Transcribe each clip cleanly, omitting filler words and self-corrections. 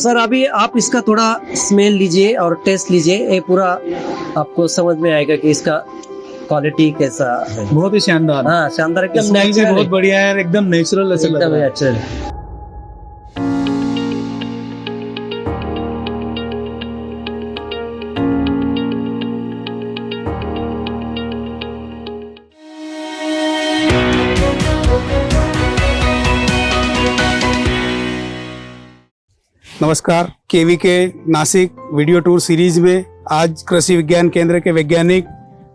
Sir अभी आप इसका थोड़ा स्मेल लीजिए और टेस्ट लीजिए, ये पूरा आपको समझ में आएगा कि इसका क्वालिटी कैसा है। बहुत ही शानदार। हाँ शानदार, एकदम स्मेल भी नेचुरल बहुत बढ़िया है, एकदम नेचुरल ऐसा लग एकदम रहा है। नेचुरल। नमस्कार, KVK Nashik video tour series में आज कृषि विज्ञान केंद्र के वैज्ञानिक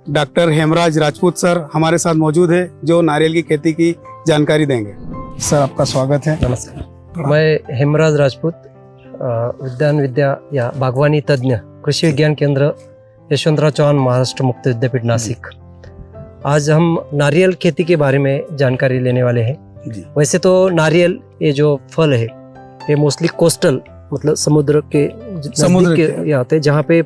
डॉक्टर हेमराज राजपूत सर हमारे साथ मौजूद है, जो नारियल की खेती की जानकारी देंगे। सर आपका स्वागत है। नमस्कार, मैं हेमराज राजपूत, उद्यान विद्या या बागवानी तज्ञ, कृषि विज्ञान केंद्र यशवंतराव चौहान महाराष्ट्र मुक्त विद्यापीठ नासिक। आज हम नारियल खेती के बारे में जानकारी लेने वाले हैं। जी। वैसे तो नारियल ये जो फल है ये मोस्टली कोस्टल मतलब समुद्र के ये आते हैं, जहाँ पे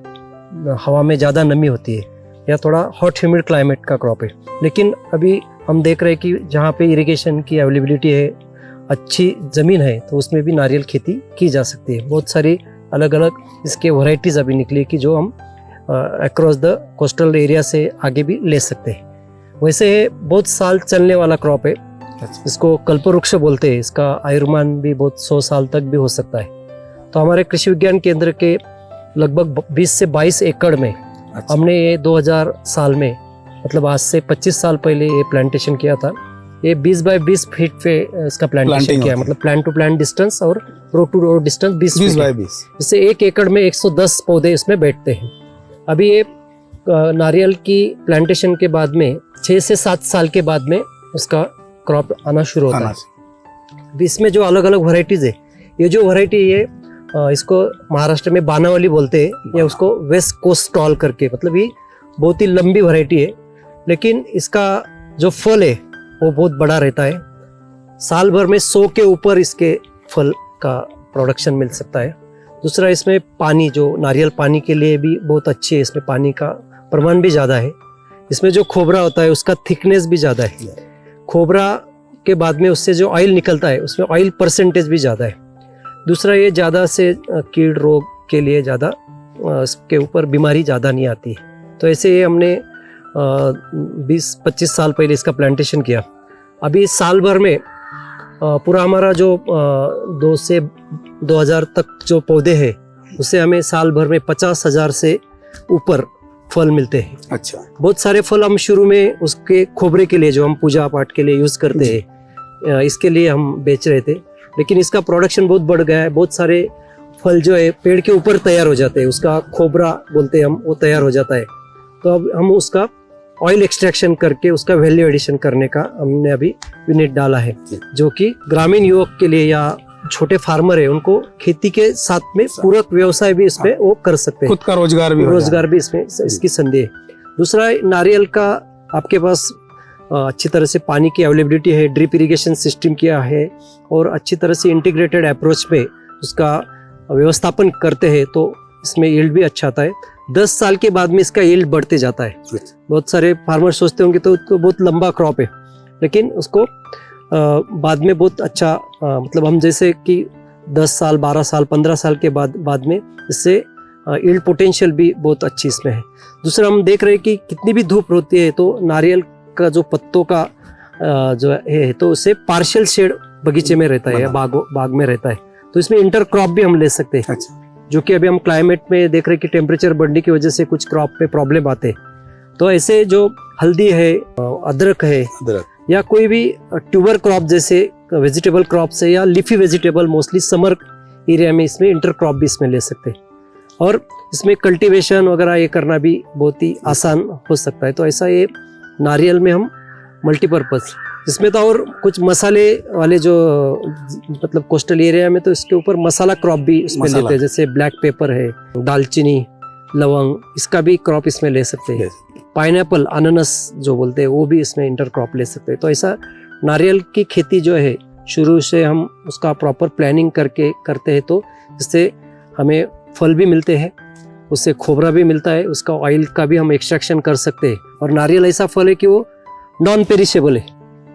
हवा में ज़्यादा नमी होती है या थोड़ा हॉट ह्यूमिड क्लाइमेट का क्रॉप है। लेकिन अभी हम देख रहे हैं कि जहाँ पे इरिगेशन की अवेलेबिलिटी है, अच्छी ज़मीन है, तो उसमें भी नारियल खेती की जा सकती है। बहुत सारी अलग अलग इसके वैरायटीज़ अभी निकली कि जो हम अक्रॉस द कोस्टल एरिया से आगे भी ले सकते हैं। वैसे बहुत साल चलने वाला क्रॉप है, इसको कल्पवृक्ष बोलते हैं। इसका आयुर्मान भी बहुत 100 साल तक भी हो सकता है। तो हमारे कृषि विज्ञान केंद्र के लगभग 20 से 22 एकड़ में हमने ये 2000 साल में मतलब आज से 25 साल पहले ये प्लांटेशन किया था। ये 20 बाय 20 फीट पे इसका प्लांटेशन किया, मतलब प्लांट टू प्लांट डिस्टेंस और रो टू रो डिस्टेंस 20 बाय 20। इससे एक एकड़ में 110 पौधे इसमें बैठते हैं। अभी ये नारियल की प्लांटेशन के बाद में 6 से 7 साल के बाद में उसका क्रॉप आना शुरू होता है। अभी इसमें जो अलग अलग वैरायटीज है, ये जो वैरायटी है इसको महाराष्ट्र में बानावली बोलते हैं या उसको वेस्ट कोस्ट स्टॉल करके, मतलब ये बहुत ही लंबी वैरायटी है। लेकिन इसका जो फल है वो बहुत बड़ा रहता है। साल भर में 100 के ऊपर इसके फल का प्रोडक्शन मिल सकता है। दूसरा, इसमें पानी, जो नारियल पानी के लिए भी बहुत अच्छी है, इसमें पानी का प्रमाण भी ज़्यादा है। इसमें जो खोबरा होता है उसका थिकनेस भी ज़्यादा है। खोबरा के बाद में उससे जो ऑयल निकलता है उसमें ऑयल परसेंटेज भी ज़्यादा है। दूसरा, ये ज़्यादा से कीड़ रोग के लिए ज़्यादा इसके ऊपर बीमारी ज़्यादा नहीं आती है। तो ऐसे ये हमने 20-25 साल पहले इसका प्लांटेशन किया। अभी साल भर में पूरा हमारा जो 2 से 2000 तक जो पौधे हैं उससे हमें साल भर में 50,000 से ऊपर फल मिलते हैं। अच्छा। बहुत सारे फल हम शुरू में उसके खोबरे के लिए, जो हम पूजा पाठ के लिए यूज़ करते हैं, इसके लिए हम बेच रहे थे। लेकिन इसका प्रोडक्शन बहुत बढ़ गया है। बहुत सारे फल जो है पेड़ के ऊपर तैयार हो जाते हैं, उसका खोबरा बोलते हैं हम, वो तैयार हो जाता है। तो अब हम उसका ऑयल एक्सट्रैक्शन करके उसका वैल्यू एडिशन करने का हमने अभी यूनिट डाला है, जो कि ग्रामीण युवक के लिए या छोटे फार्मर है उनको खेती के साथ में पूरक व्यवसाय भी इसमें वो कर सकते हैं, खुद का रोजगार भी इसमें इसकी संधि है। दूसरा, नारियल का आपके पास अच्छी तरह से पानी की अवेलेबिलिटी है, ड्रिप इरिगेशन सिस्टम किया है और अच्छी तरह से इंटीग्रेटेड अप्रोच में उसका व्यवस्थापन करते हैं, तो इसमें यील्ड भी अच्छा आता है। 10 साल के बाद में इसका यील्ड बढ़ते जाता है। बहुत सारे फार्मर सोचते होंगे तो बहुत लंबा क्रॉप है, लेकिन उसको बाद में बहुत अच्छा मतलब हम जैसे कि 10 साल 12 साल 15 साल के बाद में इससे यील्ड पोटेंशियल भी बहुत अच्छी इसमें है। दूसरा, हम देख रहे हैं कि कितनी भी धूप होती है तो नारियल का जो पत्तों का जो है तो उससे पार्शियल शेड बगीचे में रहता है या बाग में रहता है, तो इसमें इंटर क्रॉप भी हम ले सकते हैं। अच्छा। जो कि अभी हम क्लाइमेट में देख रहे हैं कि टेम्परेचर बढ़ने की वजह से कुछ क्रॉप पे प्रॉब्लम आते हैं। तो ऐसे जो हल्दी है, अदरक है या कोई भी ट्यूबर क्रॉप जैसे वेजिटेबल क्रॉप से या leafy vegetable, mostly summer area में इसमें इंटर क्रॉप भी इसमें ले सकते हैं और इसमें कल्टीवेशन वगैरह ये करना भी बहुत ही आसान हो सकता है। तो ऐसा ये नारियल में हम मल्टीपर्पज़, इसमें तो और कुछ मसाले वाले जो मतलब कोस्टल एरिया में तो इसके ऊपर मसाला क्रॉप भी इसमें लेते हैं, जैसे ब्लैक पेपर है, दालचीनी, लवंग, इसका भी क्रॉप इसमें ले सकते हैं। पाइनएप्पल, अनानास जो बोलते हैं, वो भी इसमें इंटर क्रॉप ले सकते हैं। तो ऐसा नारियल की खेती जो है शुरू से हम उसका प्रॉपर प्लानिंग करके करते हैं, तो इससे हमें फल भी मिलते हैं, उससे खोबरा भी मिलता है, उसका ऑयल का भी हम एक्सट्रैक्शन कर सकते हैं। और नारियल ऐसा फल है कि वो नॉन पेरिशेबल है।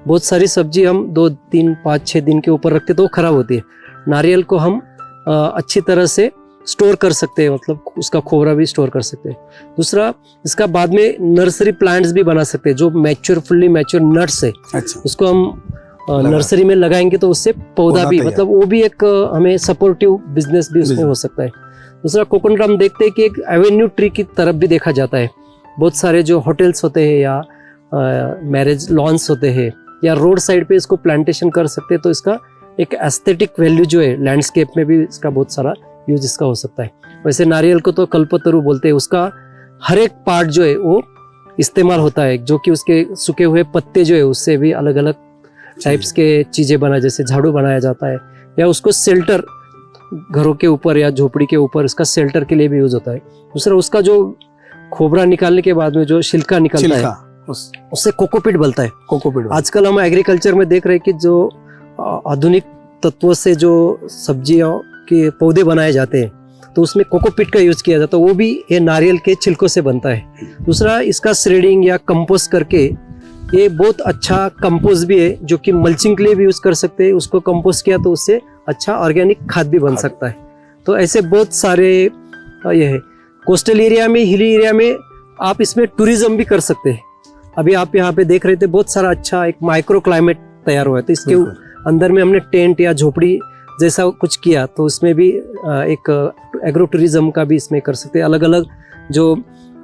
बहुत सारी सब्जी हम 2, 3, 5, 6 दिन के ऊपर रखते तो वो खराब होती है। नारियल को हम अच्छी तरह से स्टोर कर सकते हैं, मतलब उसका खोबरा भी स्टोर कर सकते हैं। दूसरा, इसका बाद में नर्सरी प्लांट्स भी बना सकते हैं, जो फुल्ली मैच्योर नट्स है, अच्छा, उसको हम नर्सरी में लगाएंगे तो उससे पौधा भी, तैयार। मतलब वो भी एक हमें सपोर्टिव बिजनेस भी उसमें हो सकता है। दूसरा, कोकोनट हम देखते हैं कि एक एवेन्यू ट्री की तरफ भी देखा जाता है। बहुत सारे जो होटल्स होते हैं या मैरिज लॉन्स होते हैं या रोड साइड पे इसको प्लांटेशन कर सकते हैं, तो इसका एक एस्थेटिक वैल्यू जो है लैंडस्केप में भी इसका बहुत सारा यूज इसका हो सकता है। वैसे नारियल को तो कल्पतरु बोलते हैं, उसका हर एक पार्ट जो है वो इस्तेमाल होता है, जो कि उसके सूखे हुए पत्ते जो है उससे भी अलग अलग टाइप्स के चीज़ें बना, जैसे झाड़ू बनाया जाता है, या उसको शेल्टर घरों के ऊपर या झोपड़ी के ऊपर उसका शेल्टर के लिए भी यूज होता है। दूसरा, उसका जो खोबरा निकालने के बाद में जो छिलका निकलता है उससे कोकोपीट बनता है। कोकोपीट आजकल हम एग्रीकल्चर में देख रहे हैं कि जो आधुनिक तत्वों से जो सब्जियों के पौधे बनाए जाते हैं, तो उसमें कोकोपीट का यूज किया जाता है, वो भी ये नारियल के छिलकों से बनता है। दूसरा, इसका श्रेडिंग या कंपोस्ट करके ये बहुत अच्छा कंपोस्ट भी है, जो कि मल्चिंग के लिए भी यूज कर सकते हैं। उसको कंपोस्ट किया तो उससे अच्छा ऑर्गेनिक खाद भी बन सकता है। तो ऐसे बहुत सारे ये है। कोस्टल एरिया में, हिली एरिया में आप इसमें टूरिज्म भी कर सकते हैं। अभी आप यहाँ पे देख रहे थे, बहुत सारा अच्छा एक माइक्रो क्लाइमेट तैयार हुआ है, तो इसके अंदर में हमने टेंट या झोपड़ी जैसा कुछ किया, तो इसमें भी एक एग्रो टूरिज्म का भी इसमें कर सकते हैं। अलग अलग जो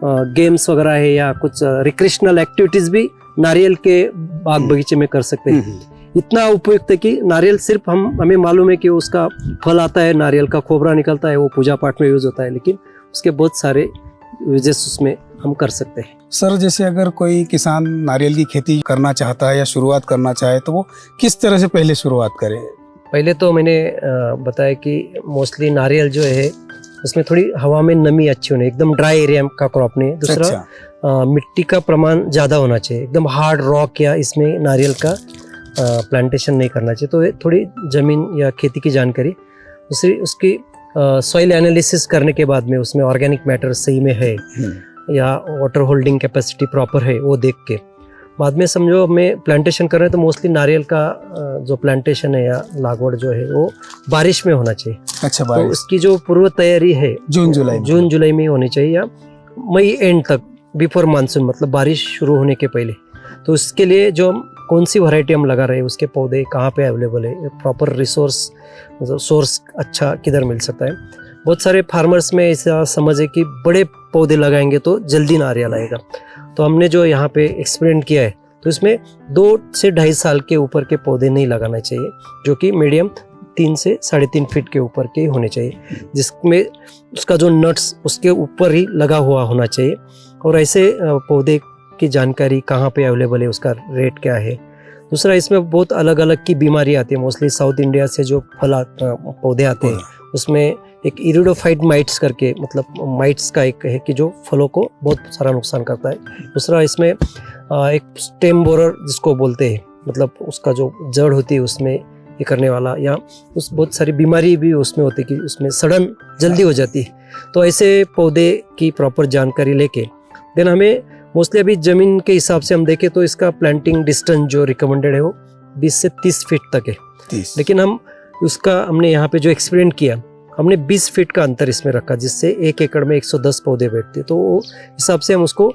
गेम्स वगैरह है या कुछ रिक्रिएशनल एक्टिविटीज भी नारियल के बाग बगीचे में कर सकते हैं। इतना उपयुक्त है कि नारियल सिर्फ हमें मालूम है कि उसका फल आता है, नारियल का खोबरा निकलता है, वो पूजा पाठ में यूज होता है, लेकिन उसके बहुत सारे यूजेस उसमें हम कर सकते हैं। सर, जैसे अगर कोई किसान नारियल की खेती करना चाहता है या शुरुआत करना चाहे, तो वो किस तरह से पहले शुरुआत करे? पहले तो मैंने बताया कि मोस्टली नारियल जो है उसमें थोड़ी हवा में नमी अच्छी होनी, एकदम ड्राई एरिया का क्रॉप नहीं है। दूसरा, अच्छा। मिट्टी का प्रमाण ज़्यादा होना चाहिए, एकदम हार्ड रॉक या इसमें नारियल का प्लांटेशन नहीं करना चाहिए। तो ये थोड़ी ज़मीन या खेती की जानकारी। दूसरी, उसकी सॉइल एनालिसिस करने के बाद में उसमें ऑर्गेनिक मैटर सही में है या वाटर होल्डिंग कैपेसिटी प्रॉपर है, वो देख के बाद में समझो हमें प्लांटेशन कर रहे हैं, तो मोस्टली नारियल का जो प्लांटेशन है या लागवड़ जो है वो बारिश में होना चाहिए। अच्छा, तो उसकी जो पूर्व तैयारी है जून जुलाई में होनी चाहिए या मई एंड तक, बिफोर मानसून, मतलब बारिश शुरू होने के पहले। तो उसके लिए जो कौन सी वैरायटी हम लगा रहे हैं, उसके पौधे कहाँ पे अवेलेबल है, प्रॉपर रिसोर्स मतलब सोर्स अच्छा किधर मिल सकता है। बहुत सारे फार्मर्स में ऐसा समझ है कि बड़े पौधे लगाएंगे तो जल्दी नारियल आएगा। तो हमने जो यहाँ पे एक्सपेरिमेंट किया है, तो इसमें 2 से 2.5 साल के ऊपर के पौधे नहीं लगाना चाहिए, जो कि मीडियम 3 से 3.5 फीट के ऊपर के होने चाहिए, जिसमें उसका जो नट्स उसके ऊपर ही लगा हुआ होना चाहिए। और ऐसे पौधे की जानकारी कहाँ पे अवेलेबल है, उसका रेट क्या है। दूसरा, इसमें बहुत अलग अलग की बीमारी आती है। मोस्टली साउथ इंडिया से जो पौधे आते हैं उसमें एक इरिडोफाइट माइट्स करके, मतलब माइट्स का एक है कि जो फलों को बहुत सारा नुकसान करता है। दूसरा, इसमें एक स्टेम बोरर जिसको बोलते हैं, मतलब उसका जो जड़ होती है उसमें ये करने वाला, या उस बहुत सारी बीमारी भी उसमें होती है कि उसमें सड़न जल्दी हो जाती है। तो ऐसे पौधे की प्रॉपर जानकारी लेके देन हमें मोस्टली अभी ज़मीन के हिसाब से हम देखें तो इसका प्लांटिंग डिस्टेंस जो रिकमेंडेड है वो 20 से 30 फीट तक है। 30। लेकिन हमने यहाँ पे जो एक्सपेरिमेंट किया, हमने 20 फीट का अंतर इसमें रखा, जिससे 1 एकड़ में 110 पौधे बैठते। तो वो हिसाब से हम उसको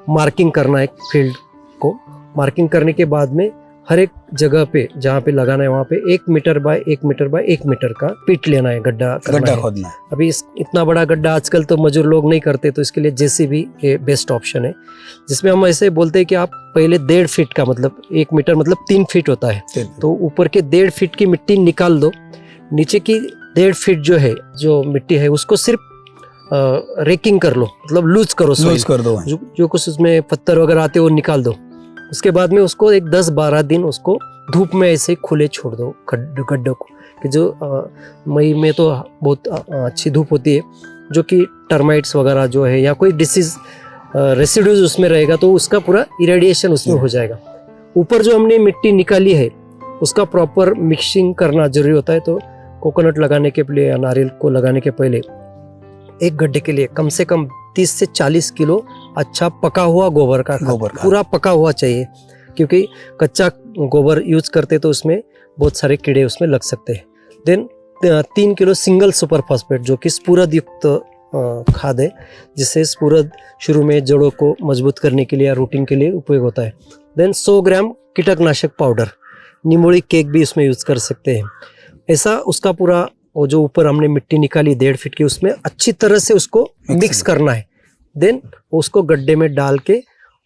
मार्किंग करना है, एक फील्ड को मार्किंग करने के बाद में हर एक जगह पे जहाँ पे लगाना है वहाँ पे 1 metre by 1 metre by 1 metre का पिट लेना है, गड्ढा खोदना है। अभी इतना बड़ा गड्ढा आजकल तो मजदूर लोग नहीं करते, तो इसके लिए जेसीबी ये बेस्ट ऑप्शन है, जिसमें हम ऐसे बोलते हैं कि आप पहले 1.5 फीट का, मतलब 1 मीटर मतलब 3 फीट होता है, तो ऊपर के 1.5 फीट की मिट्टी निकाल दो, नीचे की 1.5 फीट जो है जो मिट्टी है उसको सिर्फ रेकिंग कर लो, मतलब लूज कर दो, जो कुछ उसमें पत्थर वगैरह आते हैं वो निकाल दो। उसके बाद में उसको एक 10-12 दिन उसको धूप में ऐसे खुले छोड़ दो गड्ढों को, कि जो मई में तो बहुत अच्छी धूप होती है, जो कि टर्माइट्स वगैरह जो है या कोई डिसीज रेसिड्यूज उसमें रहेगा तो उसका पूरा इरेडिएशन उसमें हो जाएगा। ऊपर जो हमने मिट्टी निकाली है उसका प्रॉपर मिक्सिंग करना जरूरी होता है। तो कोकोनट लगाने के लिए या नारियल को लगाने के पहले एक गड्ढे के लिए कम से कम 30 से 40 किलो अच्छा पका हुआ गोबर का पूरा पका हुआ चाहिए, क्योंकि कच्चा गोबर यूज करते तो उसमें बहुत सारे कीड़े उसमें लग सकते हैं। Then 3 kilo single super phosphate जो कि स्फुरद युक्त खाद है, जिससे स्फुरद शुरू में जड़ों को मजबूत करने के लिए या रूटिंग के लिए उपयोग होता है। देन 100 ग्राम कीटकनाशक पाउडर, निमोली केक भी उसमें यूज़ कर सकते हैं। ऐसा उसका पूरा वो जो ऊपर हमने मिट्टी निकाली 1.5 फीट की, उसमें अच्छी तरह से उसको मिक्स करना है। देन उसको गड्ढे में डाल के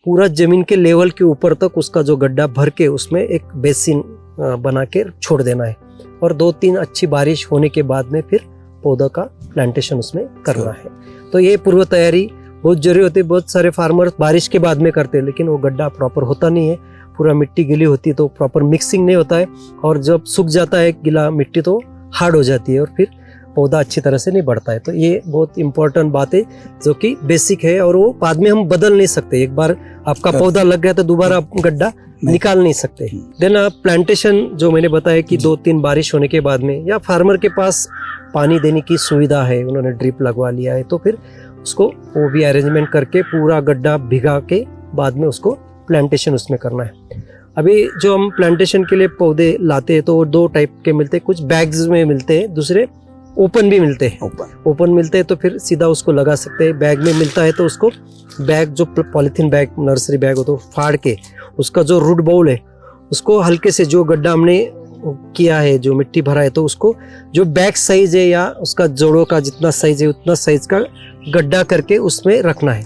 पूरा जमीन के लेवल के ऊपर तक उसका जो गड्ढा भर के उसमें एक बेसिन बना के छोड़ देना है। और 2-3 अच्छी बारिश होने के बाद में फिर पौधा का प्लांटेशन उसमें करना है। तो ये पूर्व तैयारी बहुत जरूरी होती है। बहुत सारे फार्मर बारिश के बाद में करते हैं, लेकिन वो गड्ढा प्रॉपर होता नहीं है, पूरा मिट्टी गीली होती है तो प्रॉपर मिक्सिंग नहीं होता है, और जब सूख जाता है गीला मिट्टी तो हार्ड हो जाती है और फिर पौधा अच्छी तरह से नहीं बढ़ता है। तो ये बहुत इंपॉर्टेंट बात है जो कि बेसिक है, और वो बाद में हम बदल नहीं सकते। एक बार आपका पौधा लग गया तो दोबारा आप गड्ढा निकाल नहीं सकते। देन प्लांटेशन जो मैंने बताया कि 2-3 बारिश होने के बाद में, या फार्मर के पास पानी देने की सुविधा है, उन्होंने ड्रिप लगवा लिया है, तो फिर उसको वो भी अरेंजमेंट करके पूरा गड्ढा भिगा के बाद में उसको प्लांटेशन उसमें करना है। अभी जो हम प्लांटेशन के लिए पौधे लाते हैं तो वो 2 टाइप के मिलते हैं, कुछ बैग्स में मिलते हैं, दूसरे ओपन भी मिलते हैं। ओपन मिलते हैं तो फिर सीधा उसको लगा सकते हैं। बैग में मिलता है तो उसको बैग जो पॉलीथीन बैग नर्सरी बैग हो तो फाड़ के उसका जो रूट बाउल है उसको हल्के से, जो गड्ढा हमने किया है जो मिट्टी भरा है, तो उसको जो बैग साइज है या उसका जोड़ों का जितना साइज है उतना साइज का गड्ढा करके उसमें रखना है।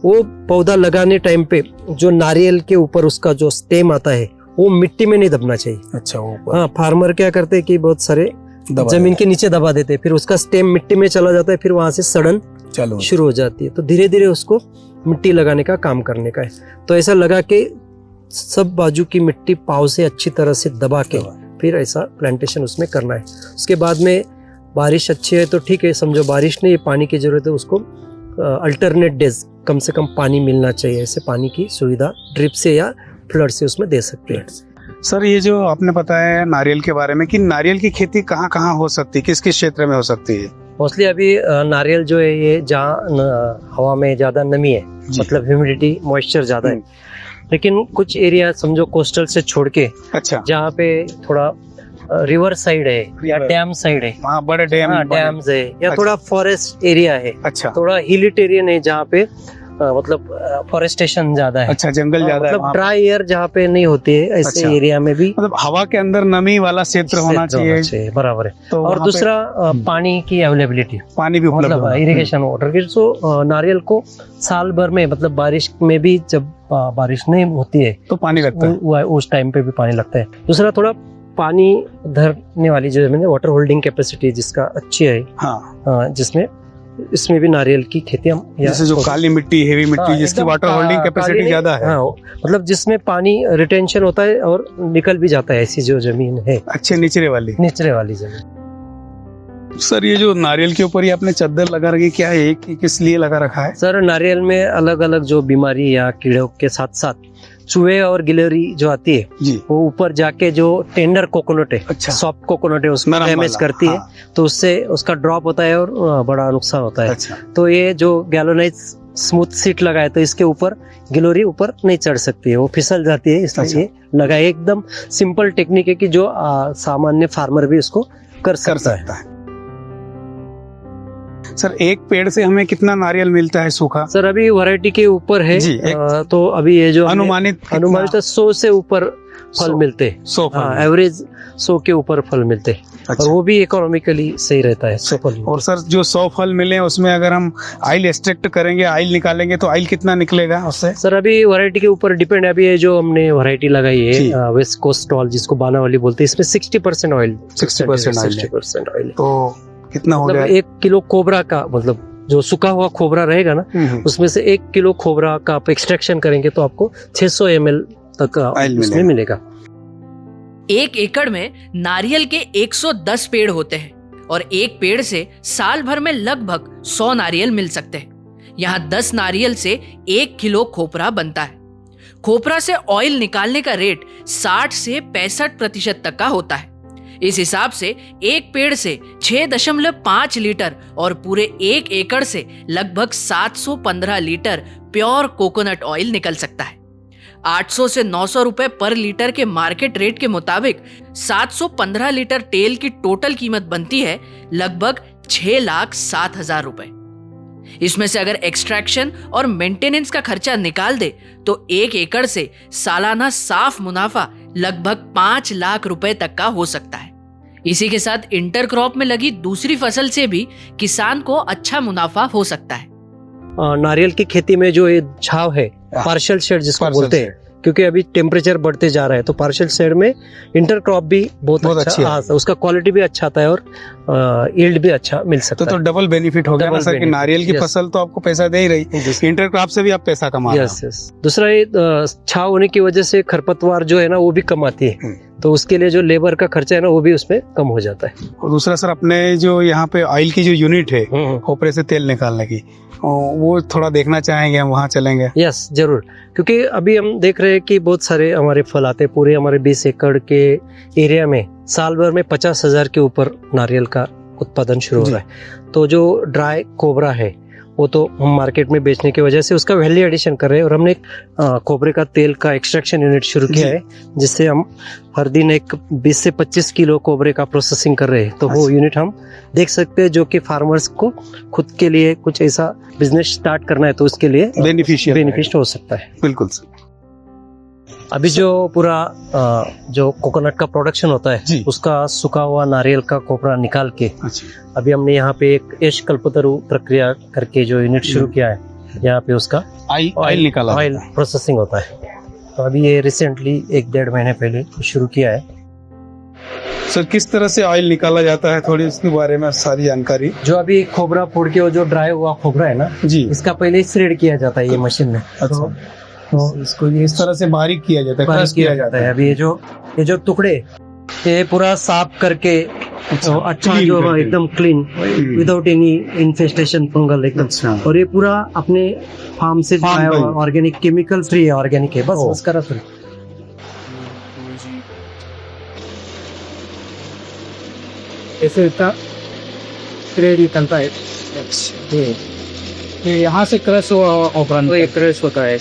वो पौधा लगाने टाइम पे जो नारियल के ऊपर उसका जो स्टेम आता है वो मिट्टी में नहीं दबना चाहिए। अच्छा, हाँ, फार्मर क्या करते हैं कि बहुत सारे जमीन के नीचे दबा देते हैं, फिर उसका स्टेम मिट्टी में चला जाता है, फिर वहां से सड़न शुरू हो जाती है। तो धीरे धीरे उसको मिट्टी लगाने का काम करने का है। तो ऐसा लगा के सब बाजू की मिट्टी पाव से अच्छी तरह से दबा के फिर ऐसा प्लांटेशन उसमें करना है। उसके बाद में बारिश अच्छी है तो ठीक है, समझो बारिश नहीं, पानी की जरूरत है, उसको अल्टरनेट डेज कम से कम पानी मिलना चाहिए। ऐसे पानी की सुविधा ड्रिप से या फ्लड से उसमें दे सकते हैं। सर, ये जो आपने बताया नारियल के बारे में कि नारियल की खेती कहाँ कहाँ हो सकती है, किस किस क्षेत्र में हो सकती है? मोस्टली अभी नारियल जो है ये जहाँ हवा में ज्यादा नमी है, मतलब ह्यूमिडिटी मॉइस्चर ज्यादा है, लेकिन कुछ एरिया समझो कोस्टल से छोड़ के, अच्छा, जहाँ पे थोड़ा रिवर साइड है या डैम साइड है, वहाँ बड़े डैम्स है, या थोड़ा फॉरेस्ट एरिया है, अच्छा, थोड़ा हिली टेरियन है जहाँ पे मतलब फॉरेस्टेशन ज्यादा है, अच्छा, जंगल ज्यादा है, मतलब ड्राई एयर जहाँ पे नहीं होती है, ऐसे एरिया में भी मतलब हवा के अंदर नमी वाला क्षेत्र होना चाहिए। बराबर है। तो और दूसरा पानी की अवेलेबिलिटी, पानी भी मतलब इरिगेशन वाटर की। सो नारियल को साल भर में, मतलब बारिश में भी जब बारिश नहीं होती है तो पानी लगता है, उस टाइम पे भी पानी लगता है। दूसरा थोड़ा पानी धरने वाली जो जमीन है, वाटर होल्डिंग कैपेसिटी जिसका अच्छी है, हाँ, जिसमें इसमें भी नारियल की खेती हम, जैसे जो काली मिट्टी, हेवी मिट्टी, जिसकी वाटर होल्डिंग कैपेसिटी ज्यादा है, हाँ, मतलब जिसमें पानी रिटेंशन होता है और निकल भी जाता है, ऐसी जो जमीन है, अच्छे निचरे वाली जमीन। सर, ये जो नारियल के ऊपर ये आपने चादर लगा रखी, क्या है, किस लिए लगा रखा है? सर, नारियल में अलग अलग जो बीमारी या कीड़ों के साथ साथ चूहे और गिलहरी जो आती है जी, वो ऊपर जाके जो टेंडर कोकोनट है, अच्छा, सॉफ्ट कोकोनट है, उसमें डैमेज करती है, तो उससे उसका ड्रॉप होता है और बड़ा नुकसान होता है। अच्छा। तो ये जो गैलोनाइज स्मूथ सीट लगाए तो इसके ऊपर गिलहरी ऊपर नहीं चढ़ सकती है, वो फिसल जाती है, इसलिए ये लगाए। एकदम सिंपल टेक्निक है कि जो सामान्य फार्मर भी इसको कर सकता है। सर, एक पेड़ से हमें कितना नारियल मिलता है सूखा? सर, अभी वैरायटी के ऊपर है जी, तो अभी ये जो अनुमानित 100 से ऊपर फल मिलते हैं, 100 एवरेज 100 के ऊपर फल मिलते हैं। अच्छा। और वो भी इकोनॉमिकली सही रहता है 100 फल। और सर, जो 100 फल मिले उसमें अगर हम ऑयल एक्सट्रैक्ट करेंगे, ऑयल निकालेंगे, तो ऑयल कितना निकलेगा उससे? सर, अभी वैरायटी के ऊपर डिपेंड है। अभी ये जो हमने वैरायटी लगाई है वेस्ट कोस्ट ऑयल, जिसको बानावाली बोलते हैं, इसमें 60% ऑयल, 60% ऑयल, तो कितना हो गया? 1 किलो कोबरा का, मतलब जो सूखा हुआ खोबरा रहेगा ना, उसमें से 1 किलो खोबरा का आप एक्सट्रैक्शन करेंगे तो आपको 600 ml तक उसमें मिलेगा। 1 एकड़ में नारियल के 110 पेड़ होते हैं और एक पेड़ से साल भर में लगभग 100 नारियल मिल सकते हैं। यहाँ 10 नारियल से 1 किलो खोपरा बनता है। खोपरा से ऑयल निकालने का रेट 60 से 65% तक का होता है। इस हिसाब से एक पेड़ से 6.5 लीटर और पूरे 1 एकड़ से लगभग 715 लीटर प्योर कोकोनट ऑयल निकल सकता है। 800 से 900 रुपए पर लीटर के मार्केट रेट के मुताबिक 715 लीटर तेल की टोटल कीमत बनती है लगभग 6,07,000 रुपए। इसमें से अगर एक्सट्रैक्शन और मेंटेनेंस का खर्चा निकाल दे तो 1 एकड़ से सालाना साफ मुनाफा लगभग 5 लाख रुपए तक का हो सकता है। इसी के साथ इंटरक्रॉप में लगी दूसरी फसल से भी किसान को अच्छा मुनाफा हो सकता है। नारियल की खेती में जो ये छाव है, पार्शियल शेड जिसको Partial बोलते हैं, क्योंकि अभी टेम्परेचर बढ़ते जा रहा है तो पार्शियल शेड में इंटरक्रॉप भी बहुत अच्छी अच्छा है। उसका क्वालिटी भी अच्छा आता है और यील्ड भी अच्छा मिल सकता तो डबल बेनिफिट हो गया ना Double सर कि benefit, नारियल की yes. फसल तो आपको पैसा दे ही रही, है। इंटरक्रॉप से भी आप पैसा कमा रहे यस यस। दूसरा ये छाव होने की वजह से खरपतवार जो है ना वो भी कम आती है, तो उसके लिए जो लेबर का खर्चा है ना वो भी उसमें कम हो जाता है। हो। और दूसरा सर अपने जो यहाँ पे ऑयल की जो यूनिट है खोपरे से तेल निकालने की, वो थोड़ा देखना चाहेंगे, हम वहाँ चलेंगे। यस जरूर, क्योंकि अभी हम देख रहे हैं कि बहुत सारे हमारे फल आते हैं। पूरे हमारे 20 एकड़ के एरिया में साल भर में 50,000 के ऊपर नारियल का उत्पादन शुरू हो रहा है। तो जो ड्राई कोबरा है वो तो हम मार्केट में बेचने की वजह से उसका वैल्यू एडिशन कर रहे हैं और हमने कोबरे का तेल का एक्सट्रैक्शन यूनिट शुरू किया है, जिससे हम हर दिन एक 20 से 25 किलो कोबरे का प्रोसेसिंग कर रहे हैं। तो वो यूनिट हम देख सकते हैं, जो कि फार्मर्स को खुद के लिए कुछ ऐसा बिजनेस स्टार्ट करना है तो उसके लिए बेनिफिशियल हो सकता है। बिल्कुल सर। अभी जो पूरा जो कोकोनट का प्रोडक्शन होता जी। है उसका सूखा हुआ नारियल का कोपरा निकाल के अच्छा, अभी हमने यहाँ पे एक एश कल्पतरु प्रक्रिया करके जो यूनिट शुरू किया है, यहाँ पे उसका ऑयल निकाला, ऑयल प्रोसेसिंग होता है। तो अभी ये रिसेंटली 1-1.5 महीने पहले शुरू किया है। सर किस तरह से ऑयल निकाला जाता है, थोड़ी उसके बारे में सारी जानकारी। जो अभी खोबरा फोड़ के वो जो ड्राई हुआ खोबरा है ना जी, इसका पहले श्रेड किया जाता है ये मशीन में। अच्छा। तो इसको ये इस तरह से बारीक किया जाता है, बारीक क्रश किया जाता है। अभी ये जो टुकड़े ये पूरा साफ करके तो अच्छा clean जो करके। एकदम clean without any infestation fungal एकदम। अच्छा। और ये पूरा अपने फार्म से Farm आया का हुआ ही। ऑर्गेनिक, केमिकल फ्री है, ऑर्गेनिक है, बस ओ। उसका रफ। ऐसे इतना थ्रेड निकलता है, ये यहाँ से क्रश तो ये क्रश होता है।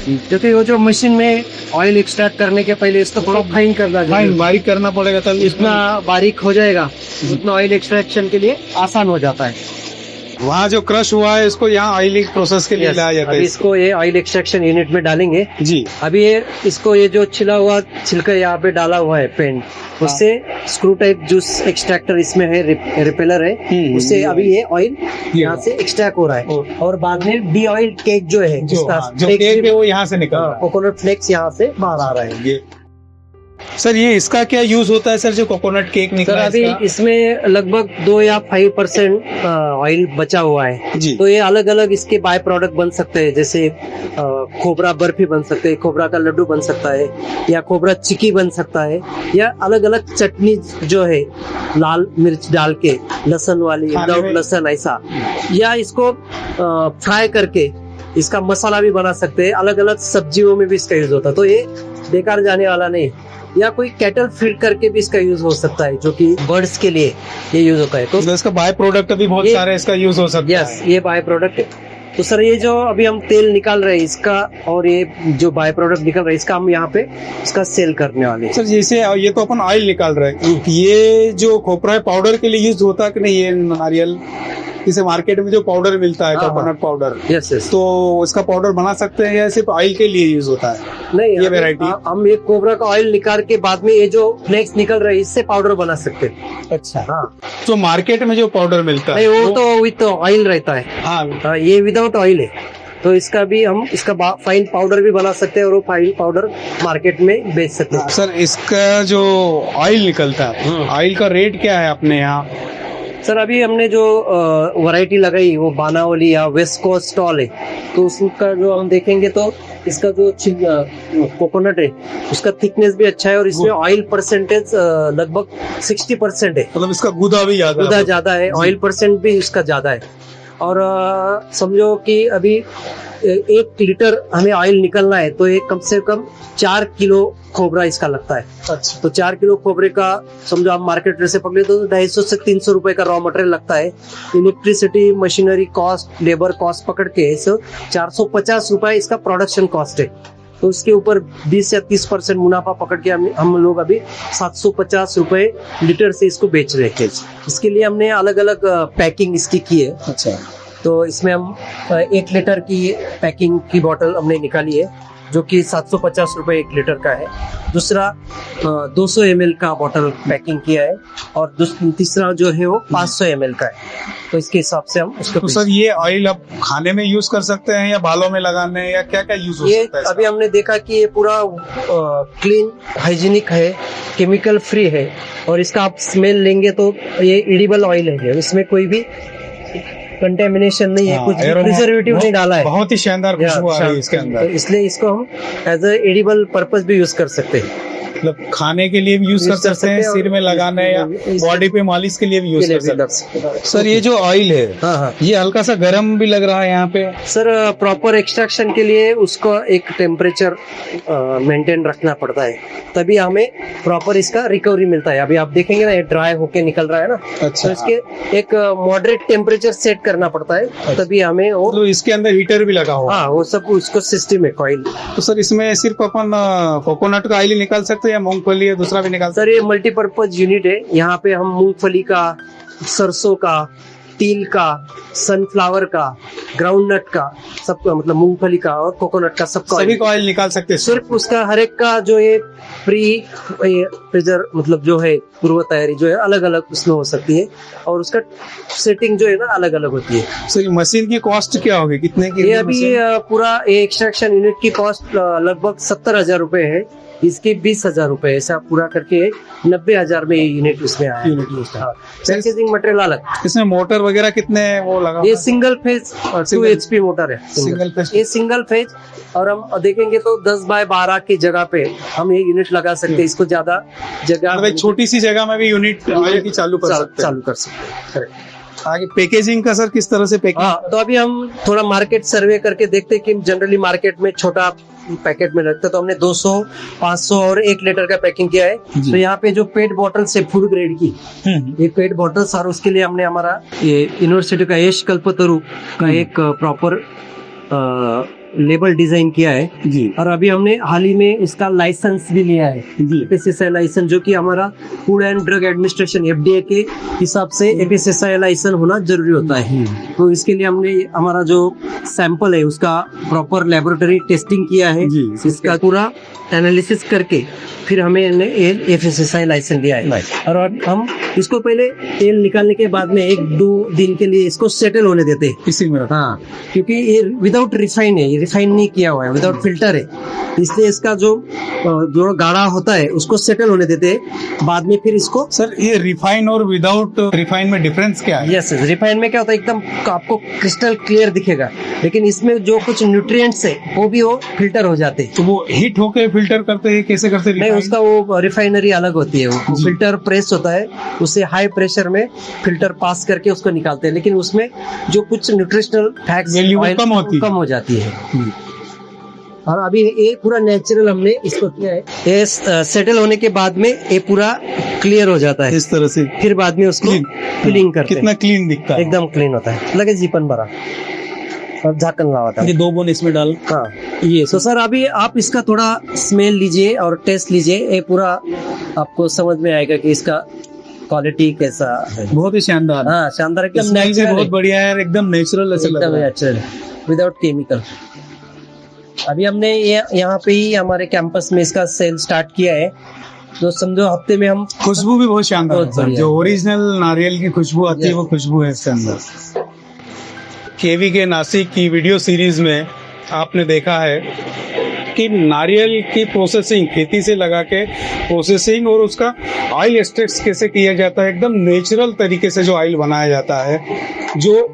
क्योंकि वो जो मशीन में ऑयल एक्सट्रैक्ट करने के पहले इसको थोड़ा फाइन करना चाहिए। बारीक करना पड़ेगा, तब जितना बारीक हो जाएगा उतना ऑयल एक्सट्रैक्शन के लिए आसान हो जाता है। वहाँ जो क्रश हुआ है इसको यहाँ ऑयलिंग प्रोसेस के लिए Yes, लाया जाता अभी है। इसको ये ऑयल एक्सट्रैक्शन यूनिट में डालेंगे। जी, अभी ये इसको ये जो छिला हुआ छिलका यहाँ पे डाला हुआ है पेंट, उससे स्क्रू टाइप जूस एक्सट्रैक्टर इसमें है, रिपेलर है, उससे अभी ये ऑयल यहाँ से एक्सट्रैक्ट हो रहा है। और बाद में डी ऑयल केक जो है जिसका जो केक है वो यहाँ से निकल रहा है। कोकोनट फ्लेक्स यहाँ से बाहर आ रहा है। ये सर ये इसका क्या यूज होता है सर, जो कोकोनट केक सर निकला है अभी इसका? इसमें लगभग 2 या 5% ऑयल बचा हुआ है। जी, तो ये अलग अलग इसके बाय प्रोडक्ट बन सकते हैं, जैसे खोबरा बर्फी बन सकते हैं, खोबरा का लड्डू बन सकता है, या खोबरा चिक्की बन सकता है, या अलग अलग चटनी जो है लाल मिर्च डाल के लहसुन वाली, खाने विदाउट में- लहसुन ऐसा, या इसको फ्राई करके इसका मसाला भी बना सकते हैं। अलग अलग सब्जियों में भी इसका यूज होता है, तो ये बेकार जाने वाला नहीं। या कोई कैटल फीड करके भी इसका यूज हो सकता है, जो कि बर्ड्स के लिए ये यूज होता है। तो तो इसका बाय प्रोडक्ट भी बहुत ये- सारे इसका यूज हो सकता यस, है। ये बाय प्रोडक्ट है। तो सर ये जो अभी हम तेल निकाल रहे हैं इसका, और ये जो बाय प्रोडक्ट निकल रहा है इसका, हम यहाँ पे इसका सेल करने वाले हैं। सर जैसे ये तो अपन ऑयल निकाल रहे हैं, ये जो खोपरा है पाउडर के लिए यूज होता है कि नहीं, ये नारियल जैसे मार्केट में जो पाउडर मिलता है हाँ, कोकोनट पाउडर, यस यस। तो इसका पाउडर बना सकते हैं या सिर्फ ऑयल के लिए यूज होता है? नहीं, ये variety? हम ये कोबरा का ऑयल निकाल के बाद में ये जो फ्लेक्स निकल रहा है इससे पाउडर बना सकते हैं। अच्छा, हाँ, तो मार्केट में जो पाउडर मिलता नहीं है वो तो विथ ऑयल रहता है। हाँ, ये विदाउट ऑयल है, तो इसका भी हम इसका फाइन पाउडर भी बना सकते हैं और वो फाइन पाउडर मार्केट में बेच सकते हैं। सर इसका जो ऑयल निकलता है, ऑयल का रेट क्या है अपने यहाँ? सर अभी हमने जो वैरायटी लगाई वो बानावली या वेस्ट कोस्ट स्टॉल है, तो उसका जो हम देखेंगे तो इसका जो कोकोनट है उसका थिकनेस भी अच्छा है, और इसमें ऑयल परसेंटेज लगभग 60% है। मतलब इसका गुदा भी ज्यादा गुदा ज्यादा है, ऑयल परसेंट भी इसका ज्यादा है। और समझो कि अभी 1 लीटर हमें ऑयल निकलना है तो ये कम से कम 4 किलो खोबरा इसका लगता है। अच्छा, तो 4 किलो खोबरे का समझो आप मार्केट रेट से पकड़े तो 250 से 300 रुपए का रॉ मटेरियल लगता है। Electricity, machinery cost, labour cost पकड़ के 450 रुपए इसका प्रोडक्शन कॉस्ट है। तो उसके ऊपर 20 या 30% मुनाफा पकड़ के हम लोग अभी 750 रुपए लीटर से इसको बेच रहे हैं। इसके लिए हमने अलग अलग पैकिंग इसकी की है। अच्छा, तो इसमें हम 1 लीटर की पैकिंग की बोतल हमने निकाली है जो कि 750 रुपए 1 लीटर का है। दूसरा 200 ml का बोतल पैकिंग किया है और तीसरा जो है वो 500 ml का है। तो इसके हिसाब से हम उसको तो सर ये ऑयल अब खाने में यूज कर सकते हैं या बालों में लगाने या क्या क्या यूज हो ये सकता है? अभी हमने देखा कि ये पूरा क्लीन हाइजीनिक है, केमिकल फ्री है और इसका आप स्मेल लेंगे तो ये एडिबल ऑयल है, इसमें कोई भी कंटेमिनेशन नहीं है, कुछ प्रिजर्वेटिव नहीं डाला है। बहुत ही शानदार खुशबू आ रही है इसके तो अंदर। इसलिए इसको हम एज ए एडिबल पर्पस भी यूज कर सकते हैं। मतलब खाने के लिए भी यूज कर सकते हैं, सिर में लगाने या बॉडी पे मालिश के लिए भी यूज कर सकते हैं। सर ये जो ऑयल है, हाँ हाँ ये हल्का सा गर्म भी लग रहा है यहाँ पे। सर, प्रॉपर एक्सट्रैक्शन के लिए उसको एक टेम्परेचर मेंटेन रखना पड़ता है, तभी हमें प्रॉपर इसका रिकवरी मिलता है। अभी आप देखेंगे ना, ये ड्राई होके निकल रहा है ना। अच्छा, तो इसके एक मॉडरेट टेम्परेचर सेट करना पड़ता है, तभी हमें वो तो इसके अंदर हीटर भी लगा हुआ है। हाँ वो सब उसको सिस्टम है कॉइल। तो सर इसमें सिर्फ अपन कोकोनट का ऑयल ही निकाल सकते हैं या मूंगफली या दूसरा भी निकाल सकते सर ये मल्टीपर्पज यूनिट है, यहाँ पे हम मूंगफली का, सरसों का, तिल का, सनफ्लावर का, ग्राउंडनट का, सबका मतलब मूंगफली का और कोकोनट का सबका हैं? सभी का ऑयल निकाल सकते हैं। सिर्फ उसका हर एक का जो ये प्रिजर मतलब जो है पूर्व तैयारी जो है अलग अलग उसमें हो सकती है और उसका सेटिंग जो है ना अलग अलग होती है। सर मशीन की कॉस्ट क्या होगी, कितने की? ये अभी पूरा एक्सट्रैक्शन यूनिट की कॉस्ट लगभग 70,000 रुपए है, इसके 20,000 रुपए, ऐसा पूरा करके 90,000 में ये यूनिट उसमें आया है। पैकेजिंग मटेरियल अलग। इसमें मोटर वगैरह कितने वो लगा? ये सिंगल फेज 2 HP मोटर है, सिंगल फेज। ये सिंगल फेज और हम देखेंगे तो 10 बाय 12 की जगह पे हम ये यूनिट लगा सकते हैं। इसको ज्यादा जगह, छोटी सी जगह में भी यूनिट चालू कर सकते हैं। आगे पैकेजिंग का सर किस तरह से पैकेज? हाँ, तो अभी हम थोड़ा मार्केट सर्वे करके देखते हैं कि जनरली मार्केट में छोटा पैकेट में रखते हैं, तो हमने 200, 500 और 1 लीटर का पैकिंग किया है। तो यहाँ पे जो पेट बॉटल से फूड ग्रेड की ये पेट बॉटल्स, और उसके लिए हमने हमारा ये यूनिवर्सिटी का यश कल्पतरु का एक प्रॉपर लेबल डिजाइन किया है जी। और अभी हमने हाल ही में इसका लाइसेंस भी लिया है, एपीसीआई लाइसेंस, जो कि हमारा food and drug administration FDA के हिसाब से एपीसीआई लाइसेंस होना जरूरी होता है। तो इसके लिए हमने हमारा जो सैंपल है उसका प्रॉपर लेबोरेटरी टेस्टिंग किया है, इसका पूरा एनालिसिस करके फिर हमें एफएसएसआई लाइसेंस दिया है। और हम इसको पहले तेल निकालने के बाद में 1-2 दिन के लिए इसको सेटल होने देते हैं इसी में। हाँ, क्योंकि ये विदाउट रिफाइन है, ये रिफाइन नहीं किया हुआ है, विदाउट फिल्टर है, इसलिए इसका जो गाढ़ा होता है उसको सेटल होने देते हैं। बाद में फिर इसको सर ये रिफाइन और विदाउट रिफाइन में डिफरेंस क्या है? यस, रिफाइन में क्या होता है एकदम आपको क्रिस्टल क्लियर दिखेगा, लेकिन इसमें जो कुछ न्यूट्रिएंट्स है वो भी वो फिल्टर हो जाते हैं। तो वो हीट होके फिल्टर करते हैं, कैसे करते हैं? नहीं, उसका वो रिफाइनरी अलग होती है, वो फिल्टर प्रेस होता है, उससे हाई प्रेशर में फिल्टर पास करके उसको निकालते हैं, लेकिन उसमें जो कुछ न्यूट्रिशनल फैक्ट्स कम हो जाती है। और अभी ये पूरा नेचुरल हमने इसको किया है, ये सेटल होने के बाद में ये पूरा क्लियर हो जाता है इस तरह से, फिर बाद में उसको फिलिंग करते हैं। कितना क्लीन दिखता है, एकदम क्लीन होता है, लगे जीपन भरा और ढक्कन लगा था। ये 2 बोन इसमें डाल। हाँ, ये तो सर अभी आप इसका थोड़ा स्मेल लीजिए और टेस्ट लीजिए, ये पूरा आपको समझ में आएगा कि इसका क्वालिटी कैसा है। बहुत ही शानदार। हाँ, शानदार, एकदम स्मेल भी नेचुरल, बहुत बढ़िया है, एकदम नेचुरल ऐसा लग एकदम रहा है। Natural, without chemical. अभी हमने ये यहाँ पे ही हमारे कैंपस में इसका सेल स्टार्ट किया है, तो समझो हफ्ते में हम। खुशबू भी बहुत शानदार बहुत है, बढ़िया। जो ओरिजिनल नारियल की खुशबू आती है वो खुशबू है इसके अंदर। केवी के नासिक की वीडियो सीरीज में आपने देखा है कि नारियल की प्रोसेसिंग, खेती से लगा के प्रोसेसिंग और उसका ऑयल एक्सट्रैक्ट कैसे किया जाता है, एकदम नेचुरल तरीके से जो ऑयल बनाया जाता है, जो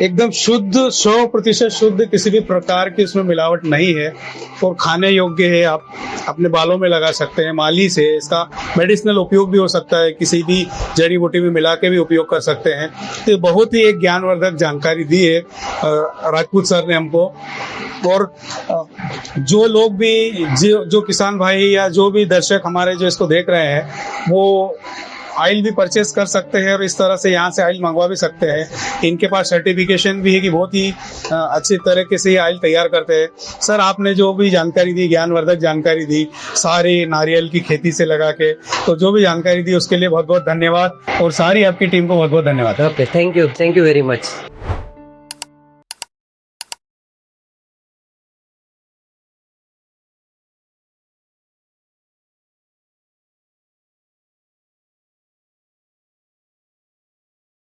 एकदम शुद्ध, 100% शुद्ध, किसी भी प्रकार की इसमें मिलावट नहीं है और खाने योग्य है। आप अपने बालों में लगा सकते हैं, मालिश है, इसका मेडिसिनल उपयोग भी हो सकता है, किसी भी जड़ी बूटी में मिला के भी उपयोग कर सकते हैं। तो बहुत ही एक ज्ञानवर्धक जानकारी दी है राजपूत सर ने हमको। और जो लोग भी जो किसान भाई या जो भी दर्शक हमारे जो इसको देख रहे हैं, वो ऑयल भी परचेस कर सकते हैं और इस तरह से यहाँ से ऑयल मंगवा भी सकते हैं। इनके पास सर्टिफिकेशन भी है कि बहुत ही अच्छी तरीके से ये ऑयल तैयार करते हैं। सर, आपने जो भी जानकारी दी, ज्ञानवर्धक जानकारी दी सारी नारियल की खेती से लगा के, तो जो भी जानकारी दी उसके लिए बहुत बहुत धन्यवाद और सारी आपकी टीम को बहुत बहुत धन्यवाद। Okay, thank you very much.